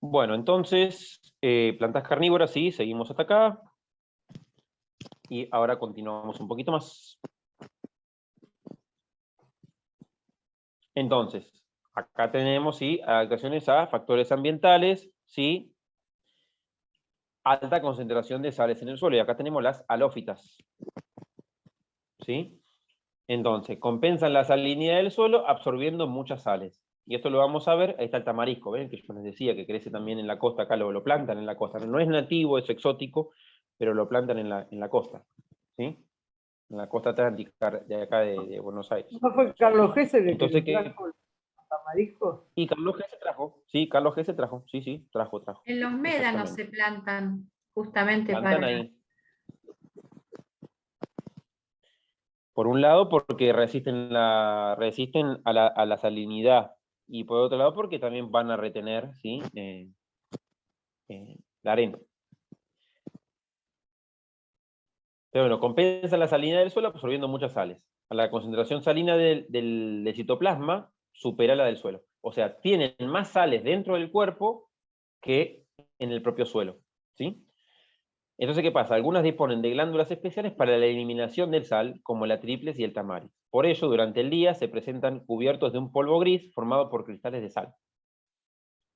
Bueno, entonces, plantas carnívoras, sí, seguimos hasta acá. Y ahora continuamos un poquito más. Entonces, acá tenemos, sí, adaptaciones a factores ambientales, sí, alta concentración de sales en el suelo. Y acá tenemos las halófitas, ¿sí? Entonces, compensan la salinidad del suelo absorbiendo muchas sales. Y esto lo vamos a ver, ahí está el tamarisco, ¿ven? Que yo les decía que crece también en la costa, acá lo plantan en la costa. No es nativo, es exótico, pero lo plantan en la costa, ¿sí? En la costa atlántica de acá de Buenos Aires. ¿No fue Carlos Gessel el que Entonces, lo trajo los tamariscos? y Carlos G se trajo, sí, Carlos G se trajo, sí, sí, trajo. En los médanos Exactamente. se plantan justamente Plantan para... ahí. Por un lado, porque resisten a la salinidad. Y por otro lado, porque también van a retener, ¿sí? La arena. Pero bueno, compensa la salinidad del suelo absorbiendo muchas sales. A la concentración salina del citoplasma supera la del suelo. O sea, tienen más sales dentro del cuerpo que en el propio suelo, ¿sí? Entonces, ¿qué pasa? Algunas disponen de glándulas especiales para la eliminación del sal, como la triples y el tamaris. Por ello, durante el día se presentan cubiertos de un polvo gris formado por cristales de sal.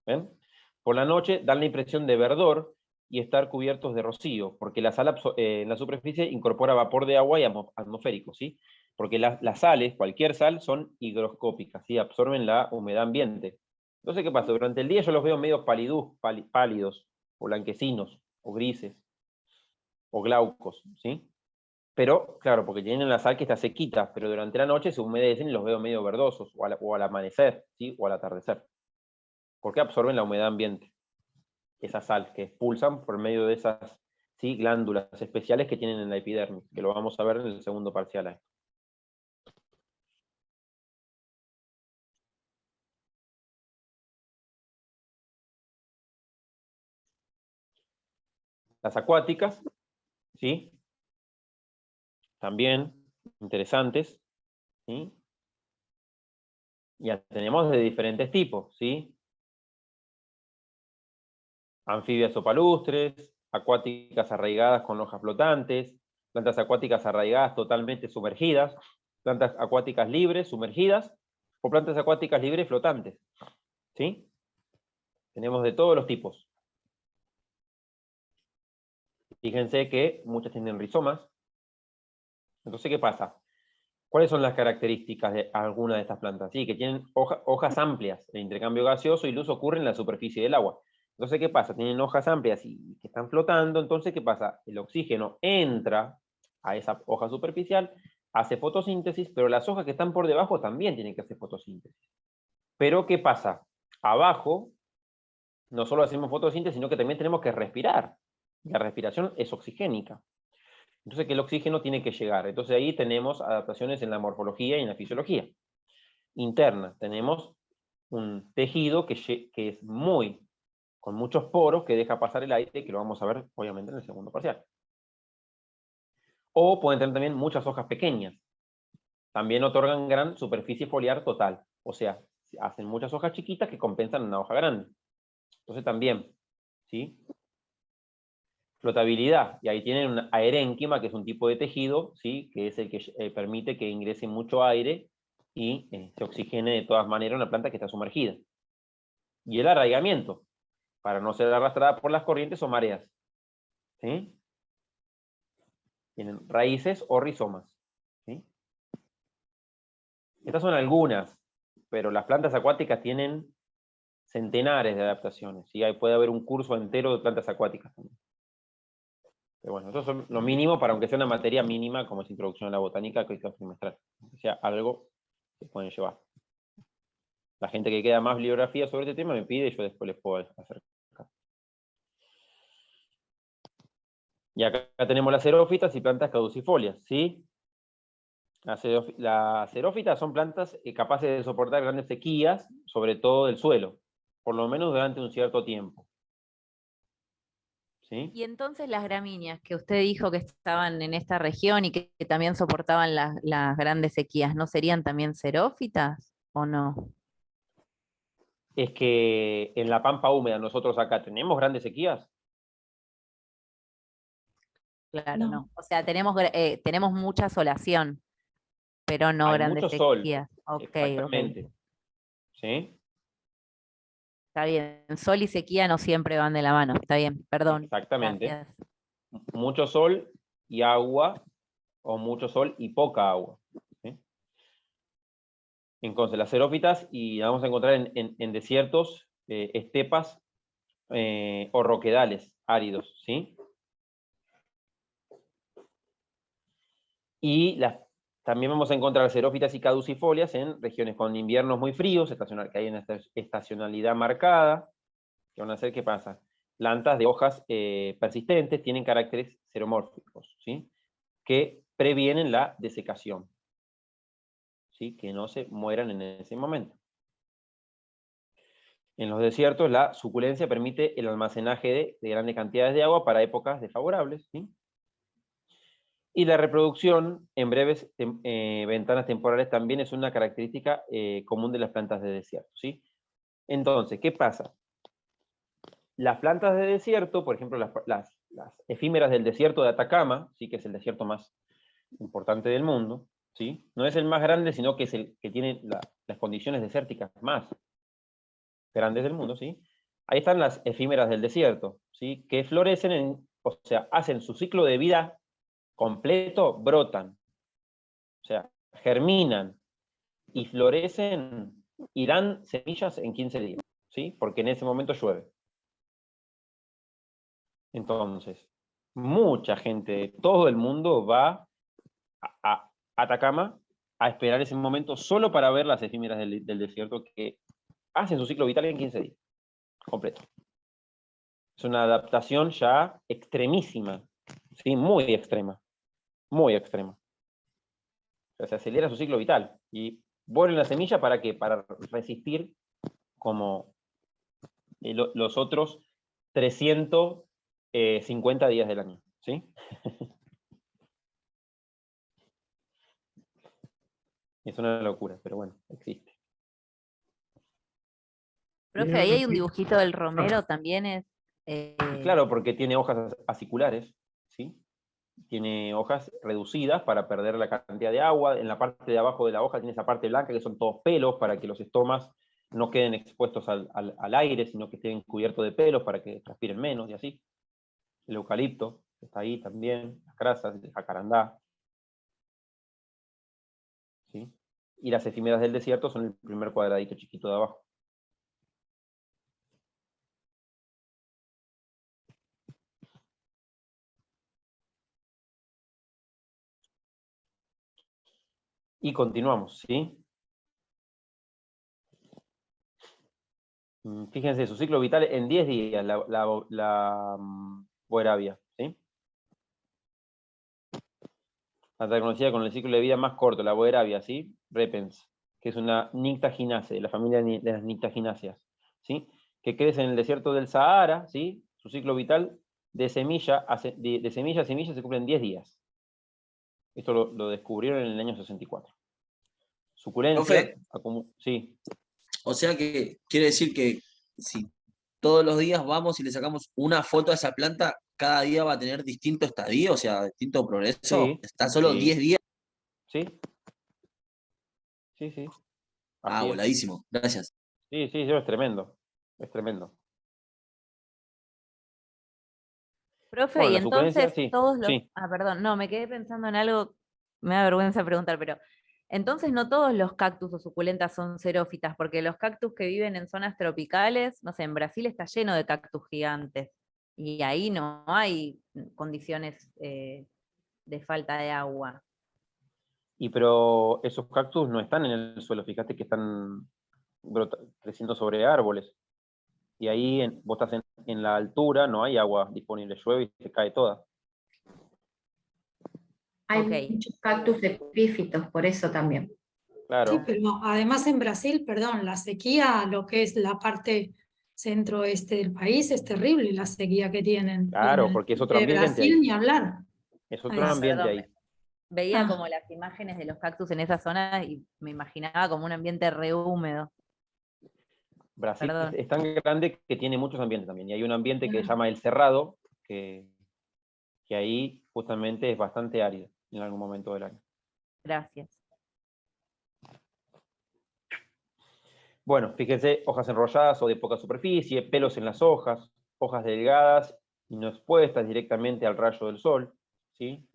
¿Ven? Por la noche dan la impresión de verdor y estar cubiertos de rocío, porque la sal en la superficie incorpora vapor de agua y atmosférico, ¿sí? Porque las sales, cualquier sal, son higroscópicas, ¿sí? Absorben la humedad ambiente. Entonces, ¿qué pasa? Durante el día yo los veo medio pálidos, o blanquecinos, o grises, o glaucos, ¿sí? Pero, claro, porque tienen la sal que está sequita, pero durante la noche se humedecen y los veo medio verdosos, o al amanecer, ¿sí? O al atardecer. Porque absorben la humedad ambiente. Esa sal que expulsan por medio de esas, ¿sí? Glándulas especiales que tienen en la epidermis, que lo vamos a ver en el segundo parcial ahí. Las acuáticas, ¿sí? También interesantes, ¿sí? Ya tenemos de diferentes tipos, ¿sí? Anfibias o palustres, acuáticas arraigadas con hojas flotantes, plantas acuáticas arraigadas totalmente sumergidas, plantas acuáticas libres, sumergidas, o plantas acuáticas libres flotantes, ¿sí? Tenemos de todos los tipos. Fíjense que muchas tienen rizomas. Entonces, ¿qué pasa? ¿Cuáles son las características de alguna de estas plantas? Sí, que tienen hojas amplias. El intercambio gaseoso y luz ocurre en la superficie del agua. Entonces, ¿qué pasa? Tienen hojas amplias y que están flotando. Entonces, ¿qué pasa? El oxígeno entra a esa hoja superficial, hace fotosíntesis, pero las hojas que están por debajo también tienen que hacer fotosíntesis. Pero, ¿qué pasa? Abajo, no solo hacemos fotosíntesis, sino que también tenemos que respirar. La respiración es oxigénica. Entonces, que el oxígeno tiene que llegar. Entonces, ahí tenemos adaptaciones en la morfología y en la fisiología. Interna, tenemos un tejido que es con muchos poros, que deja pasar el aire, que lo vamos a ver, obviamente, en el segundo parcial. O pueden tener también muchas hojas pequeñas. También otorgan gran superficie foliar total. O sea, hacen muchas hojas chiquitas que compensan una hoja grande. Entonces, también, ¿sí? Flotabilidad, y ahí tienen un aerénquima, que es un tipo de tejido, ¿sí? Que es el que permite que ingrese mucho aire y se oxigene de todas maneras una planta que está sumergida. Y el arraigamiento, para no ser arrastrada por las corrientes o mareas. ¿Sí? Tienen raíces o rizomas. ¿Sí? Estas son algunas, pero las plantas acuáticas tienen centenares de adaptaciones. ¿Sí? Ahí puede haber un curso entero de plantas acuáticas también. Pero bueno, eso es lo mínimo para aunque sea una materia mínima como es introducción a la botánica que es trimestral. O sea, algo que pueden llevar. La gente que queda más bibliografía sobre este tema me pide y yo después les puedo acercar. Y acá tenemos las xerófitas y plantas caducifolias, ¿sí? Las xerófitas son plantas capaces de soportar grandes sequías, sobre todo del suelo, por lo menos durante un cierto tiempo. ¿Sí? Y entonces las gramíneas que usted dijo que estaban en esta región y que también soportaban las grandes sequías, ¿no serían también xerófitas o no? es que en la pampa húmeda nosotros acá tenemos grandes sequías. Claro, No. no. O sea, tenemos mucha solación, pero no Hay grandes mucho sol, sequías. Ok, ok. exactamente. ¿Sí? Está bien. Sol y sequía no siempre van de la mano. Está bien, perdón. Exactamente. Gracias. Mucho sol y agua, o mucho sol y poca agua. ¿Sí? Entonces, las xerófitas, y las vamos a encontrar en desiertos, estepas o roquedales áridos, ¿sí? Y también vamos a encontrar xerófitas y caducifolias en regiones con inviernos muy fríos, que hay una estacionalidad marcada, que van a hacer, ¿qué pasa? Plantas de hojas persistentes tienen caracteres xeromórficos, ¿sí? Que previenen la desecación, ¿sí? Que no se mueran en ese momento. En los desiertos, la suculencia permite el almacenaje de grandes cantidades de agua para épocas desfavorables, ¿sí? Y la reproducción en breves ventanas temporales también es una característica común de las plantas de desierto, ¿sí? Entonces, ¿qué pasa? Las plantas de desierto, por ejemplo, las efímeras del desierto de Atacama, ¿sí? Que es el desierto más importante del mundo, ¿sí? No es el más grande, sino que es el que tiene las condiciones desérticas más grandes del mundo, ¿sí? Ahí están las efímeras del desierto, ¿sí? Que florecen, o sea, hacen su ciclo de vida completo, brotan, o sea, germinan y florecen y dan semillas en 15 días, ¿sí? Porque en ese momento llueve. Entonces, mucha gente de todo el mundo va a Atacama a esperar ese momento solo para ver las efímeras del desierto que hacen su ciclo vital en 15 días, completo. Es una adaptación ya extremísima, ¿sí? Muy extrema, muy extrema. O sea, se acelera su ciclo vital y vuelven la semilla ¿para qué? Para resistir como los otros 350 días del año, ¿sí? Es una locura, pero bueno, existe. Profe, ahí hay un dibujito del romero, también es... Claro, porque tiene hojas aciculares, ¿sí? Tiene hojas reducidas para perder la cantidad de agua. En la parte de abajo de la hoja tiene esa parte blanca que son todos pelos para que los estomas no queden expuestos al aire, sino que estén cubiertos de pelos para que transpiren menos y así. El eucalipto está ahí también, las grasas, el jacarandá. ¿Sí? Y las efímeras del desierto son el primer cuadradito chiquito de abajo. Y continuamos, ¿sí? Fíjense, su ciclo vital en 10 días, la Boeravia, ¿sí? Hasta conocida con el ciclo de vida más corto, la Boeravia, ¿sí? Repens, que es una Nyctaginácea, de la familia de las Nyctagináceas, ¿sí? Que crece en el desierto del Sahara, ¿sí? Su ciclo vital de semilla a semilla se cumple en 10 días. Esto lo descubrieron en el año 64. Suculencia, sí. O sea que quiere decir que si todos los días vamos y le sacamos una foto a esa planta, cada día va a tener distinto estadio, o sea, distinto progreso. Sí, Está solo sí. 10 días. Sí. Sí, sí. Así es. Voladísimo. Gracias. Sí, sí, es tremendo. Es tremendo. Profe, Bueno, y la suculencia, entonces sí. todos los... Sí. Ah, perdón, no, me quedé pensando en algo, me da vergüenza preguntar, pero entonces no todos los cactus o suculentas son xerófitas, porque los cactus que viven en zonas tropicales, no sé, en Brasil está lleno de cactus gigantes, y ahí no hay condiciones de falta de agua. Pero esos cactus no están en el suelo, fíjate que están creciendo sobre árboles. Y ahí vos estás en la altura, no hay agua disponible, llueve y se cae toda. Hay Ok. muchos cactus epífitos, por eso también. Claro. Sí, pero además en Brasil, perdón, la sequía, lo que es la parte centro-oeste del país, es terrible la sequía que tienen. Claro, porque es otro De ambiente Brasil ahí. ni hablar. Es otro Ah, ambiente perdón, ahí. veía Ah. como las imágenes de los cactus en esa zona y me imaginaba como un ambiente re húmedo. Brasil Perdón. es tan grande que tiene muchos ambientes también. Y hay un ambiente que se llama el Cerrado, que ahí justamente es bastante árido en algún momento del año. Gracias. Bueno, fíjense, hojas enrolladas o de poca superficie, pelos en las hojas delgadas y no expuestas directamente al rayo del sol, ¿sí?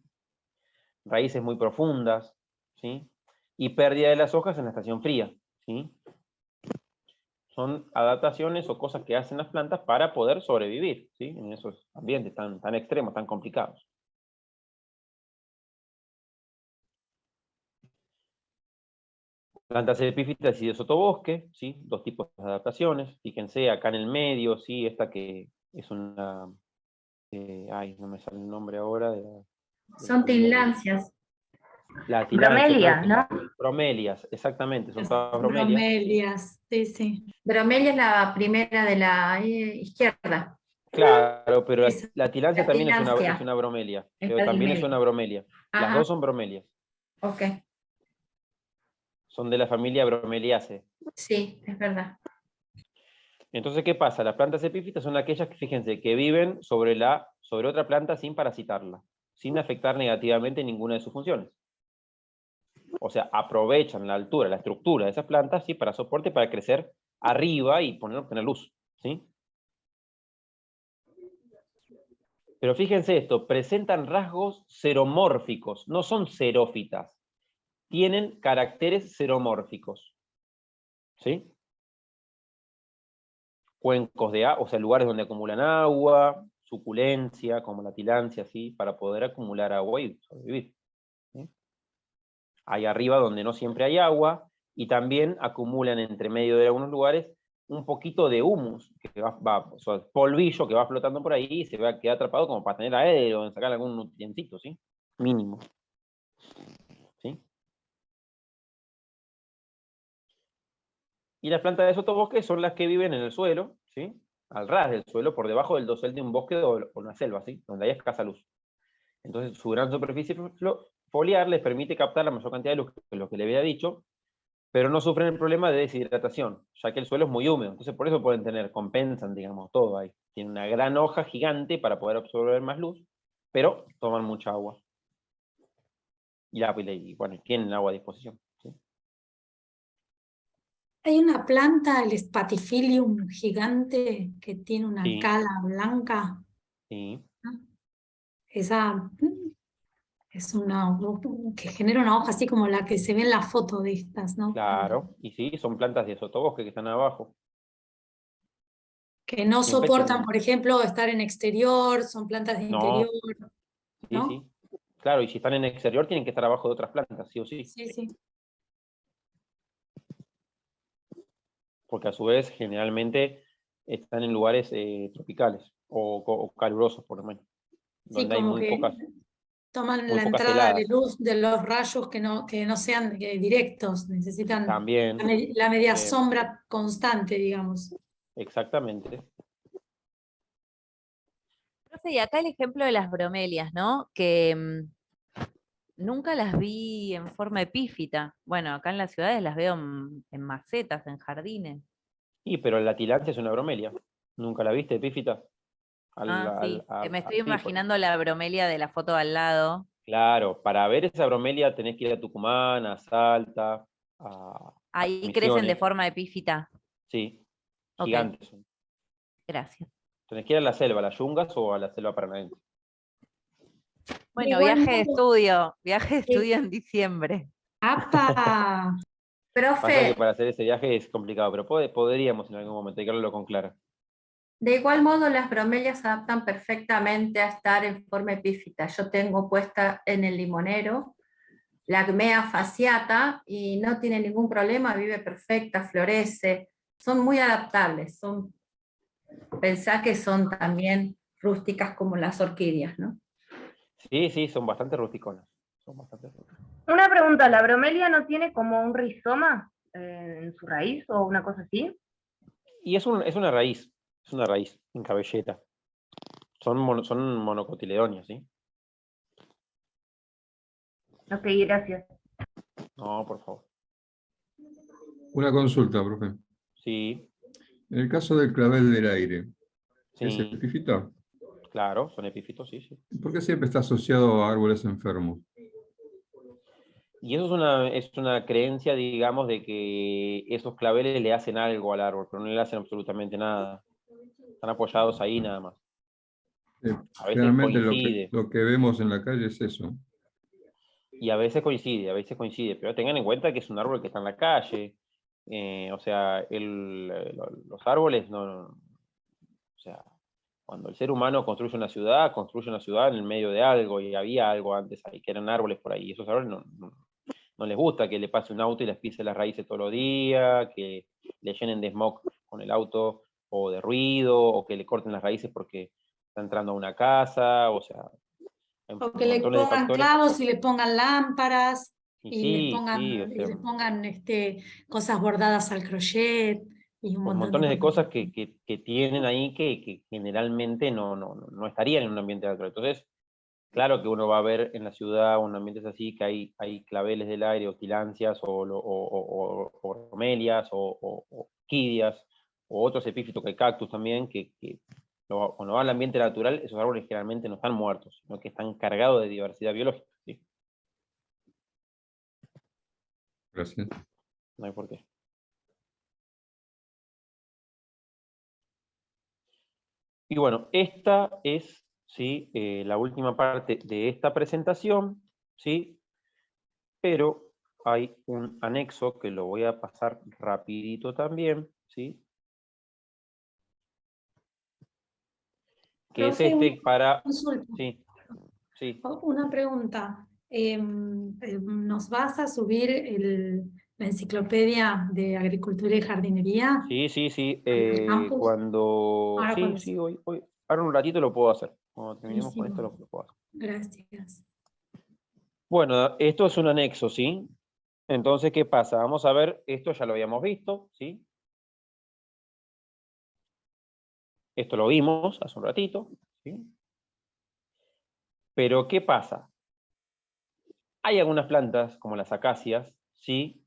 Raíces muy profundas, ¿sí? Y pérdida de las hojas en la estación fría, ¿sí? Son adaptaciones o cosas que hacen las plantas para poder sobrevivir, ¿sí? En esos ambientes tan extremos, tan complicados. Plantas epífitas y de sotobosque, ¿sí? Dos tipos de adaptaciones. Fíjense, acá en el medio, ¿sí? Esta que es una... ay, no me sale el nombre ahora. Son tinlancias. La tilancia, Bromelias, ¿no? bromelias, exactamente, son todas bromelias. Bromelias, sí, sí. Bromelia es la primera de la izquierda. Claro, pero Esa. la tilancia La también es tilancia. una bromelia, Es pero la del también es medio. una bromelia. Las Ajá. dos son bromelias, Ok, son de la familia Bromeliaceae. sí, es verdad. Entonces, ¿qué pasa? Las plantas epífitas son aquellas que, fíjense, que viven sobre otra planta sin parasitarla, sin afectar negativamente ninguna de sus funciones. O sea, aprovechan la altura, la estructura de esas plantas, ¿sí? Para soporte, para crecer arriba y obtener luz, ¿sí? Pero fíjense esto, presentan rasgos xeromórficos, no son xerófitas, tienen caracteres xeromórficos, ¿sí? Cuencos de agua, o sea, lugares donde acumulan agua, suculencia, como la tilancia, ¿sí? Para poder acumular agua y sobrevivir, ¿sí? Hay arriba donde no siempre hay agua, y también acumulan entre medio de algunos lugares un poquito de humus, que o sea, polvillo que va flotando por ahí y se va a quedar atrapado como para tener aire o sacar algún nutrientito, ¿sí? Mínimo. ¿Sí? Y las plantas de sotobosque son las que viven en el suelo, ¿sí? Al ras del suelo, por debajo del dosel de un bosque o una selva, ¿sí? Donde hay escasa luz. Entonces, su gran superficie foliar les permite captar la mayor cantidad de luz, que es lo que le había dicho, pero no sufren el problema de deshidratación, ya que el suelo es muy húmedo. Entonces, por eso compensan, digamos, todo ahí. Tienen una gran hoja gigante para poder absorber más luz, pero toman mucha agua. Y bueno, tienen agua a disposición, ¿sí? Hay una planta, el Spatifilium gigante, que tiene una Sí, cala blanca. sí. ¿No? Esa es una que genera una hoja así como la que se ve en la foto de estas, ¿no? Claro, y sí, son plantas de sotobosque que están abajo. Que no Siempre soportan, tienen... por ejemplo, estar en exterior, son plantas de interior, No, sí, ¿no? sí. Claro, y si están en exterior tienen que estar abajo de otras plantas, sí o sí. Sí, sí. Porque a su vez generalmente están en lugares tropicales o calurosos, por lo menos. Sí, Donde hay como que toman muy la pocas entrada de heladas. luz de los rayos que no sean directos, necesitan También, la media eh, sombra constante, digamos. exactamente. Profe, y acá el ejemplo de las bromelias, ¿no? Que nunca las vi en forma epífita. Bueno, acá en las ciudades las veo en macetas, en jardines. Y pero la tilancia es una bromelia. ¿Nunca la viste, Epífita? Ah, sí, que me estoy Sí, pues, imaginando la bromelia de la foto al lado. claro, para ver esa bromelia tenés que ir a Tucumán, a Salta, a Ahí crecen de Misiones. forma epífita. Sí, Ok, gigantes son. gracias. Tenés que ir a la selva, a las Yungas o a la selva paranaense. De Bueno, igual modo, viaje de estudio en diciembre. ¡apa! Pasa que Profe, para hacer ese viaje es complicado, pero podríamos en algún momento, hay que hablarlo con Clara. de igual modo las bromelias se adaptan perfectamente a estar en forma epífita. Yo tengo puesta en el limonero la Acmea fasciata y no tiene ningún problema, vive perfecta, florece. Son muy adaptables. Pensá que son también rústicas como las orquídeas, ¿no? Sí, sí, son bastante rusticonas. Son bastante rusticonas. Una pregunta, ¿la bromelia no tiene como un rizoma en su raíz o una cosa así? Y es una raíz en cabellera. Son monocotiledonias, ¿sí? Ok, gracias. No, por favor. Una consulta, profe. Sí, En el caso del clavel del aire, ¿es Sí, epífita? claro, son epífitos, sí, sí. ¿Por qué siempre está asociado a árboles enfermos? Y eso es una creencia, digamos, de que esos claveles le hacen algo al árbol, pero no le hacen absolutamente nada. Están apoyados ahí nada más. A veces Generalmente coincide, lo que vemos en la calle es eso. y a veces coincide, pero tengan en cuenta que es un árbol que está en la calle. O sea, los árboles o sea, cuando el ser humano construye una ciudad en el medio de algo, y había algo antes ahí, que eran árboles por ahí, y esos árboles no les gusta que le pase un auto y les pise las raíces todos los días, que le llenen de smog con el auto, o de ruido, o que le corten las raíces porque está entrando a una casa, o sea, hay O que le montones de pongan factores. clavos y le pongan lámparas Y y le sí, sí, o pongan, sea, cosas bordadas al crochet y un por montón de montones de cosas. cosas que tienen ahí que generalmente no estarían en un ambiente natural. Entonces, claro que uno va a ver en la ciudad, un ambientes así, que hay claveles del aire, o tilancias, o bromelias, o orquídeas, o otros epífitos, que hay cactus también, cuando va al ambiente natural, esos árboles generalmente no están muertos, sino que están cargados de diversidad biológica. ¿Sí? Gracias. No hay por qué. Y bueno, esta es, ¿sí? La última parte de esta presentación, ¿sí? Pero hay un anexo que lo voy a pasar rapidito también, ¿sí? Que es Profe, una para... consulta, Sí, sí, una pregunta. ¿Nos vas a subir la enciclopedia de agricultura y jardinería sí, sí, sí. al campus? Ahora Sí, cuando sí, hoy. Ahora un ratito lo puedo hacer. Cuando terminemos con esto buenísimo. lo puedo hacer. Gracias. Bueno, esto es un anexo, ¿sí? Entonces, ¿qué pasa? Vamos a ver, esto ya lo habíamos visto, ¿sí? Esto lo vimos hace un ratito, ¿sí? Pero, ¿qué pasa? Hay algunas plantas, como las acacias, ¿sí?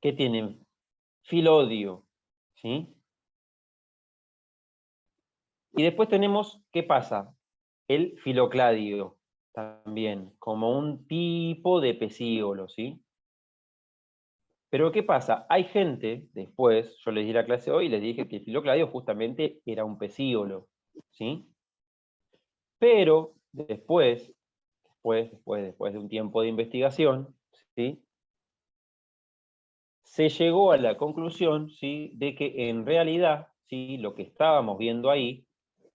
Que tienen filodio, ¿sí? Y después tenemos, ¿qué pasa? El filocladio, también, como un tipo de pecíolo, ¿sí? Pero ¿qué pasa? Hay gente, después, yo les di la clase hoy y les dije que el filocladio justamente era un pecíolo, ¿sí? Pero después de un tiempo de investigación, ¿sí? Se llegó a la conclusión, ¿sí? De que en realidad, ¿sí? Lo que estábamos viendo ahí,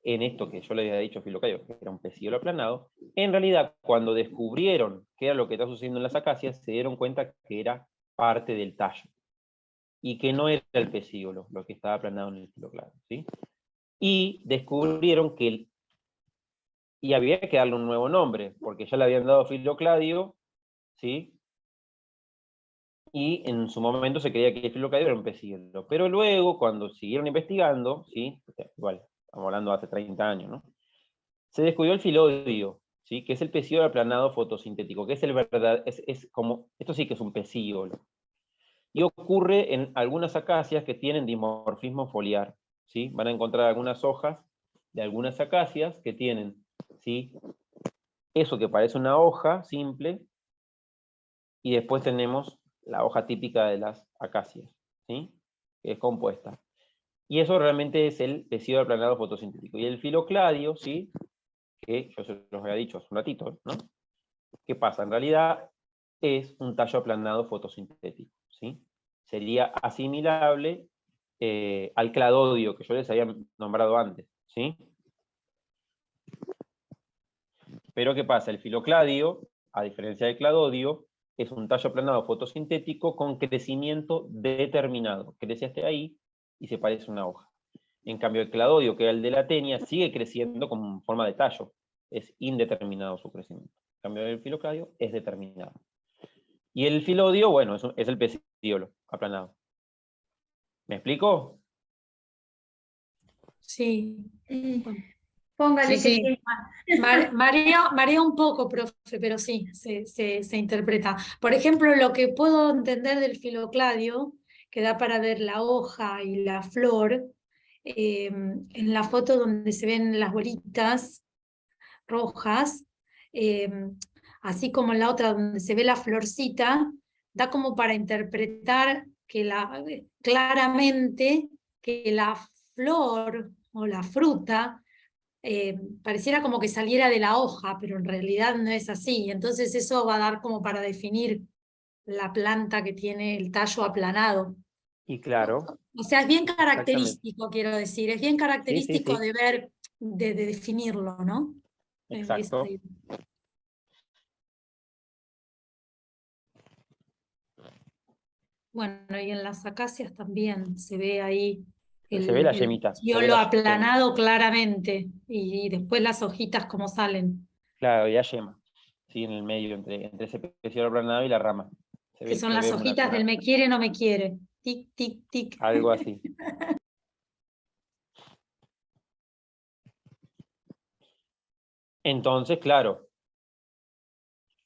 en esto que yo le había dicho filocladio, que era un pecíolo aplanado, en realidad cuando descubrieron qué era lo que está sucediendo en las acacias, se dieron cuenta que era parte del tallo, y que no era el pecíolo lo que estaba aplanado en el filocladio, ¿sí? Y descubrieron y había que darle un nuevo nombre, porque ya le habían dado filocladio, ¿sí? Y en su momento se creía que el filocladio era un pecíolo. Pero luego, cuando siguieron investigando, ¿sí? O sea, igual, estamos hablando de hace 30 años, ¿no? Se descubrió el filodio, ¿sí? Que es el pecíolo aplanado fotosintético, que es el verdad, es como, esto sí que es un pecíolo. Y ocurre en algunas acacias que tienen dimorfismo foliar, ¿sí? Van a encontrar algunas hojas de algunas acacias que tienen, ¿sí? Eso que parece una hoja simple, y después tenemos la hoja típica de las acacias, ¿sí? Que es compuesta. Y eso realmente es el pecíolo aplanado fotosintético. Y el filocladio, ¿sí? Que yo se los había dicho hace un ratito, ¿no? ¿Qué pasa? En realidad es un tallo aplanado fotosintético, ¿sí? Sería asimilable al cladodio que yo les había nombrado antes, ¿sí? Pero ¿qué pasa? El filocladio, a diferencia del cladodio, es un tallo aplanado fotosintético con crecimiento determinado. Crece hasta ahí y se parece a una hoja. En cambio, el cladodio, que es el de la tenia, sigue creciendo con forma de tallo. Es indeterminado su crecimiento. En cambio, el filocladio es determinado. Y el filodio, bueno, es el pecíolo aplanado. ¿Me explico? Sí. Bueno. Póngale Sí, que sí. Marea un poco, profe, pero sí, se interpreta. Por ejemplo, lo que puedo entender del filocladio, que da para ver la hoja y la flor, en la foto donde se ven las bolitas rojas, así como en la otra donde se ve la florcita, da como para interpretar que claramente que la flor o la fruta pareciera como que saliera de la hoja, pero en realidad no es así. Entonces eso va a dar como para definir la planta que tiene el tallo aplanado. Y claro, O sea, es bien exactamente. característico, quiero decir, es bien característico sí. de ver, de definirlo, ¿no? Exacto. Bueno, y en las acacias también se ve ahí Se ve la el yemita. Se ve peciolo la yema. aplanado claramente y después las hojitas como salen. Claro, y la yema. Sí, en el medio, entre ese peciolo aplanado y la rama. Que son Se las ve hojitas del me quiere, no me quiere. Tic, tic, tic. algo así. Entonces, claro,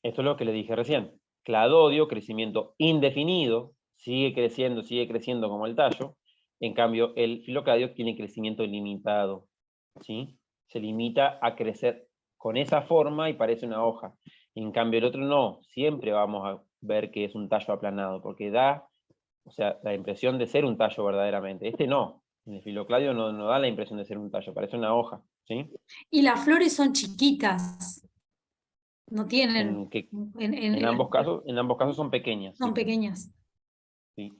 esto es lo que le dije recién. Cladodio, crecimiento indefinido, sigue creciendo como el tallo. En cambio, el filocladio tiene crecimiento limitado, ¿sí? Se limita a crecer con esa forma y parece una hoja. En cambio, el otro no. Siempre vamos a ver que es un tallo aplanado, porque da, o sea, la impresión de ser un tallo verdaderamente. Este no. El filocladio no da la impresión de ser un tallo, parece una hoja, ¿sí? Y las flores son chiquitas. No tienen. En ambos casos son pequeñas. Son Sí. pequeñas. Sí.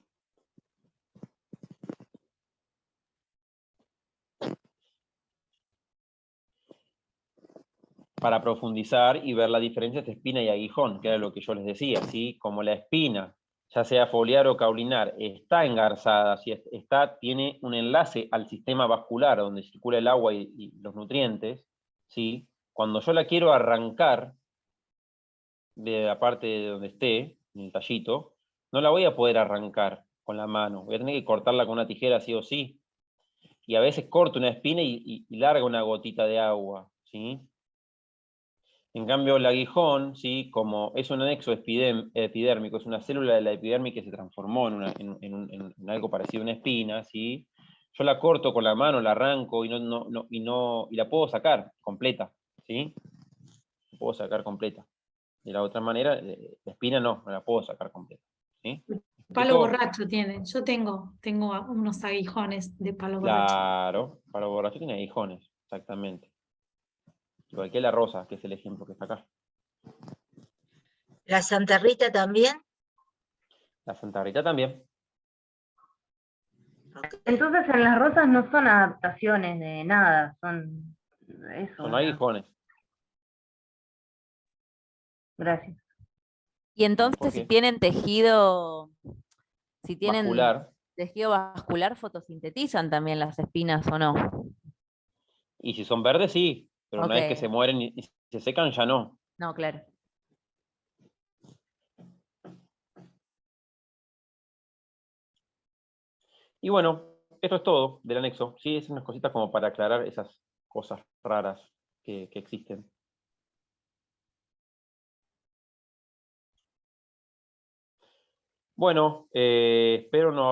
Para profundizar y ver la diferencia entre espina y aguijón, que era lo que yo les decía, ¿sí? Como la espina, ya sea foliar o caulinar, está engarzada, ¿sí? Tiene un enlace al sistema vascular, donde circula el agua y los nutrientes, ¿sí? Cuando yo la quiero arrancar de la parte de donde esté, en el tallito, no la voy a poder arrancar con la mano, voy a tener que cortarla con una tijera sí o sí, y a veces corto una espina y larga una gotita de agua, ¿sí? En cambio, el aguijón, ¿sí? Como es un anexo epidérmico, es una célula de la epidermis que se transformó en algo parecido a una espina, ¿sí? Yo la corto con la mano, la arranco y la puedo sacar completa, ¿sí? La puedo sacar completa. De la otra manera, la espina no la puedo sacar completa, ¿sí? Palo ¿Explico? borracho tiene. Yo tengo unos aguijones de palo borracho. Claro, para borracho tiene aguijones, exactamente. Igual que la rosa, que es el ejemplo que está acá. ¿La Santa Rita también? La Santa Rita también. Entonces en las rosas no son adaptaciones de nada, son eso. Son aguijones. Gracias. Y entonces si tienen tejido, Vascular. tejido vascular, fotosintetizan también las espinas o no. Y si son verdes, sí, pero una vez que se mueren y se secan, ya no. No, claro. Y bueno, esto es todo del anexo. Sí, es unas cositas como para aclarar esas cosas raras que existen. Bueno, espero no